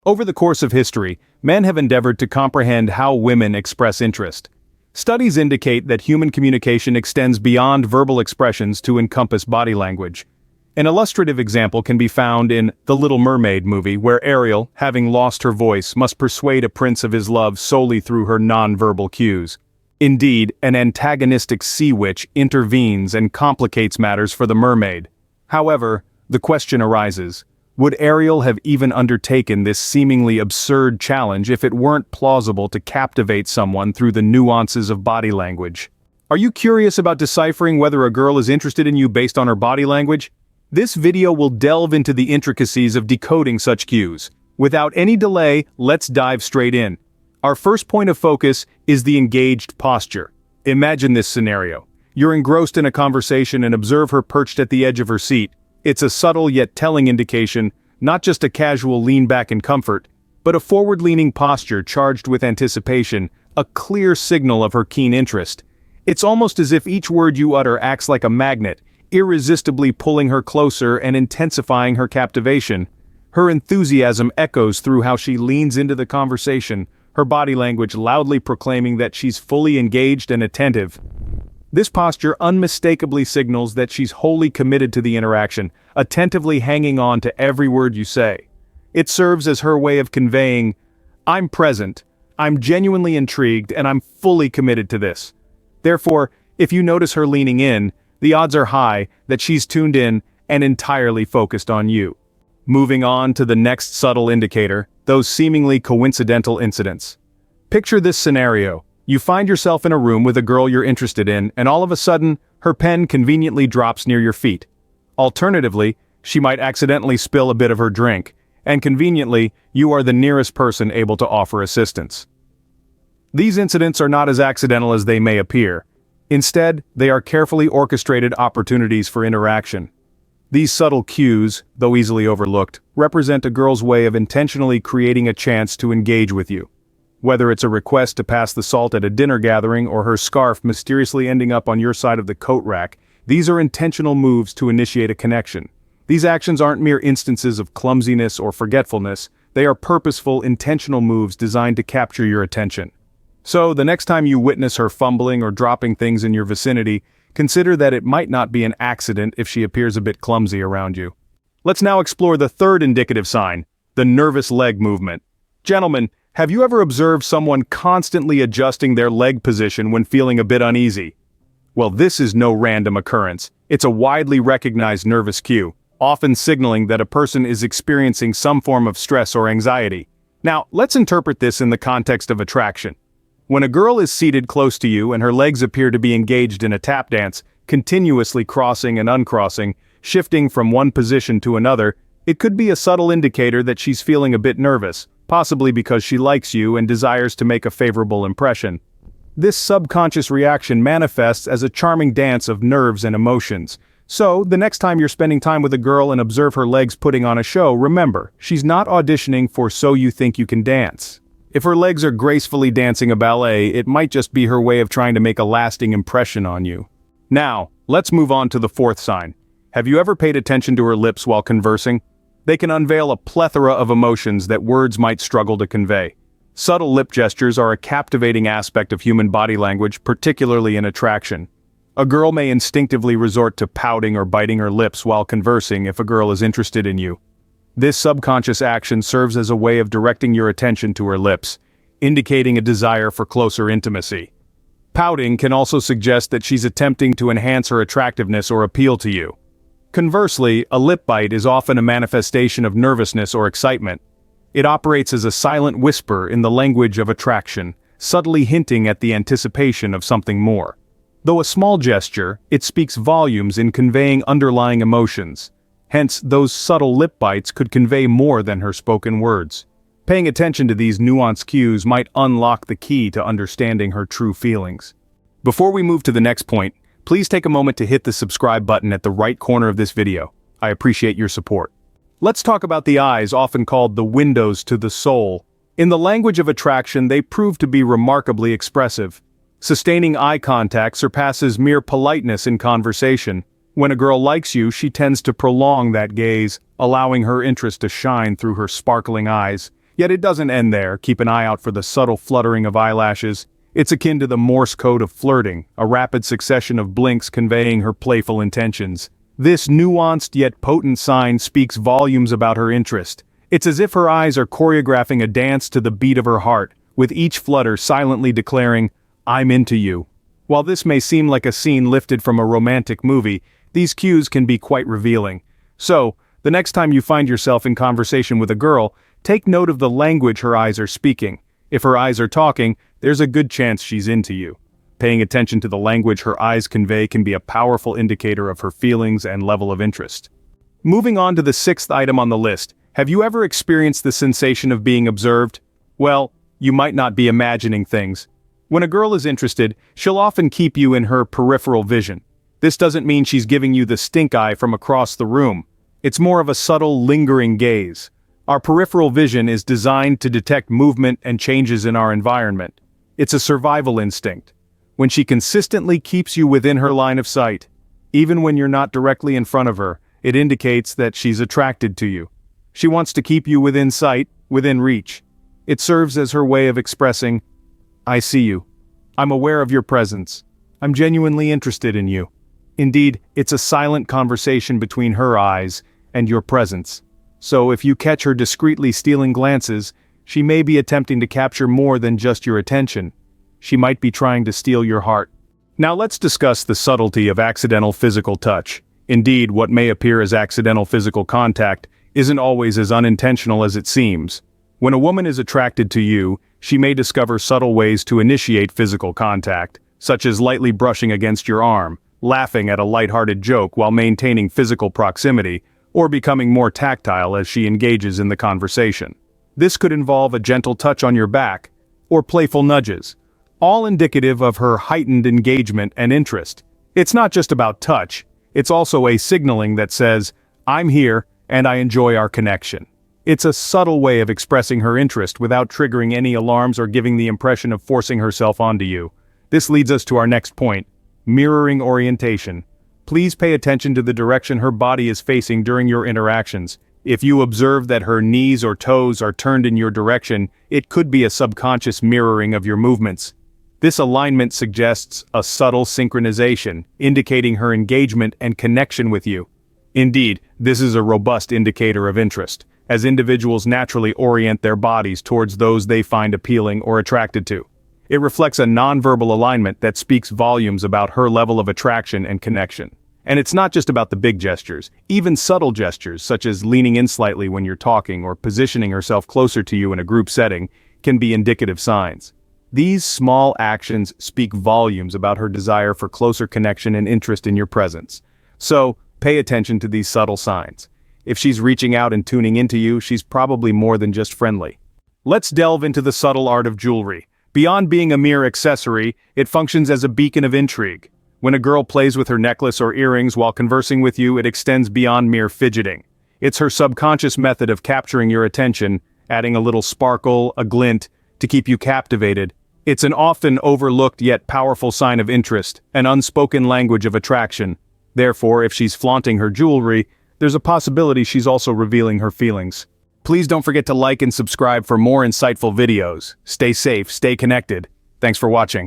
Over the course of history, men have endeavored to comprehend how women express interest. Studies indicate that human communication extends beyond verbal expressions to encompass body language. An illustrative example can be found in The Little Mermaid movie, where Ariel, having lost her voice, must persuade a prince of his love solely through her non-verbal cues. Indeed, an antagonistic sea witch intervenes and complicates matters for the mermaid. However, the question arises, would Ariel have even undertaken this seemingly absurd challenge if it weren't plausible to captivate someone through the nuances of body language? Are you curious about deciphering whether a girl is interested in you based on her body language? This video will delve into the intricacies of decoding such cues. Without any delay, let's dive straight in. Our first point of focus is the engaged posture. Imagine this scenario. You're engrossed in a conversation and observe her perched at the edge of her seat. It's a subtle yet telling indication, not just a casual lean back in comfort, but a forward-leaning posture charged with anticipation, a clear signal of her keen interest. It's almost as if each word you utter acts like a magnet, irresistibly pulling her closer and intensifying her captivation. Her enthusiasm echoes through how she leans into the conversation, her body language loudly proclaiming that she's fully engaged and attentive. This posture unmistakably signals that she's wholly committed to the interaction, attentively hanging on to every word you say. It serves as her way of conveying, "I'm present, I'm genuinely intrigued, and I'm fully committed to this." Therefore, if you notice her leaning in, the odds are high that she's tuned in and entirely focused on you. Moving on to the next subtle indicator, those seemingly coincidental incidents. Picture this scenario. You find yourself in a room with a girl you're interested in, and all of a sudden, her pen conveniently drops near your feet. Alternatively, she might accidentally spill a bit of her drink, and conveniently, you are the nearest person able to offer assistance. These incidents are not as accidental as they may appear. Instead, they are carefully orchestrated opportunities for interaction. These subtle cues, though easily overlooked, represent a girl's way of intentionally creating a chance to engage with you. Whether it's a request to pass the salt at a dinner gathering or her scarf mysteriously ending up on your side of the coat rack, these are intentional moves to initiate a connection. These actions aren't mere instances of clumsiness or forgetfulness, they are purposeful, intentional moves designed to capture your attention. So, the next time you witness her fumbling or dropping things in your vicinity, consider that it might not be an accident if she appears a bit clumsy around you. Let's now explore the third indicative sign, the nervous leg movement. Gentlemen, have you ever observed someone constantly adjusting their leg position when feeling a bit uneasy? Well, this is no random occurrence. It's a widely recognized nervous cue, often signaling that a person is experiencing some form of stress or anxiety. Now, let's interpret this in the context of attraction. When a girl is seated close to you and her legs appear to be engaged in a tap dance, continuously crossing and uncrossing, shifting from one position to another, it could be a subtle indicator that she's feeling a bit nervous, possibly because she likes you and desires to make a favorable impression. This subconscious reaction manifests as a charming dance of nerves and emotions. So, the next time you're spending time with a girl and observe her legs putting on a show, remember, she's not auditioning for So You Think You Can Dance. If her legs are gracefully dancing a ballet, it might just be her way of trying to make a lasting impression on you. Now, let's move on to the fourth sign. Have you ever paid attention to her lips while conversing? They can unveil a plethora of emotions that words might struggle to convey. Subtle lip gestures are a captivating aspect of human body language, particularly in attraction. A girl may instinctively resort to pouting or biting her lips while conversing if a girl is interested in you. This subconscious action serves as a way of directing your attention to her lips, indicating a desire for closer intimacy. Pouting can also suggest that she's attempting to enhance her attractiveness or appeal to you. Conversely, a lip bite is often a manifestation of nervousness or excitement. It operates as a silent whisper in the language of attraction, subtly hinting at the anticipation of something more. Though a small gesture, it speaks volumes in conveying underlying emotions. Hence, those subtle lip bites could convey more than her spoken words. Paying attention to these nuanced cues might unlock the key to understanding her true feelings. Before we move to the next point, please take a moment to hit the subscribe button at the right corner of this video. I appreciate your support. Let's talk about the eyes, often called the windows to the soul. In the language of attraction, they prove to be remarkably expressive. Sustaining eye contact surpasses mere politeness in conversation. When a girl likes you, she tends to prolong that gaze, allowing her interest to shine through her sparkling eyes. Yet it doesn't end there. Keep an eye out for the subtle fluttering of eyelashes. It's akin to the Morse code of flirting, a rapid succession of blinks conveying her playful intentions. This nuanced yet potent sign speaks volumes about her interest. It's as if her eyes are choreographing a dance to the beat of her heart, with each flutter silently declaring, "I'm into you." While this may seem like a scene lifted from a romantic movie, these cues can be quite revealing. So, the next time you find yourself in conversation with a girl, take note of the language her eyes are speaking. If her eyes are talking, there's a good chance she's into you. Paying attention to the language her eyes convey can be a powerful indicator of her feelings and level of interest. Moving on to the sixth item on the list, have you ever experienced the sensation of being observed? Well, you might not be imagining things. When a girl is interested, she'll often keep you in her peripheral vision. This doesn't mean she's giving you the stink eye from across the room. It's more of a subtle, lingering gaze. Our peripheral vision is designed to detect movement and changes in our environment. It's a survival instinct. When she consistently keeps you within her line of sight, even when you're not directly in front of her, it indicates that she's attracted to you. She wants to keep you within sight, within reach. It serves as her way of expressing, "I see you. I'm aware of your presence. I'm genuinely interested in you." Indeed, it's a silent conversation between her eyes and your presence. So if you catch her discreetly stealing glances, she may be attempting to capture more than just your attention. She might be trying to steal your heart. Now let's discuss the subtlety of accidental physical touch. Indeed, what may appear as accidental physical contact isn't always as unintentional as it seems. When a woman is attracted to you, she may discover subtle ways to initiate physical contact, such as lightly brushing against your arm, laughing at a lighthearted joke while maintaining physical proximity, or becoming more tactile as she engages in the conversation. This could involve a gentle touch on your back, or playful nudges, all indicative of her heightened engagement and interest. It's not just about touch, it's also a signaling that says, "I'm here, and I enjoy our connection." It's a subtle way of expressing her interest without triggering any alarms or giving the impression of forcing herself onto you. This leads us to our next point, mirroring orientation. Please pay attention to the direction her body is facing during your interactions. If you observe that her knees or toes are turned in your direction, it could be a subconscious mirroring of your movements. This alignment suggests a subtle synchronization, indicating her engagement and connection with you. Indeed, this is a robust indicator of interest, as individuals naturally orient their bodies towards those they find appealing or attracted to. It reflects a nonverbal alignment that speaks volumes about her level of attraction and connection. And it's not just about the big gestures. Even subtle gestures, such as leaning in slightly when you're talking or positioning herself closer to you in a group setting, can be indicative signs. These small actions speak volumes about her desire for closer connection and interest in your presence. So, pay attention to these subtle signs. If she's reaching out and tuning into you, she's probably more than just friendly. Let's delve into the subtle art of jewelry. Beyond being a mere accessory, it functions as a beacon of intrigue. When a girl plays with her necklace or earrings while conversing with you, it extends beyond mere fidgeting. It's her subconscious method of capturing your attention, adding a little sparkle, a glint, to keep you captivated. It's an often overlooked yet powerful sign of interest, an unspoken language of attraction. Therefore, if she's flaunting her jewelry, there's a possibility she's also revealing her feelings. Please don't forget to like and subscribe for more insightful videos. Stay safe, stay connected. Thanks for watching.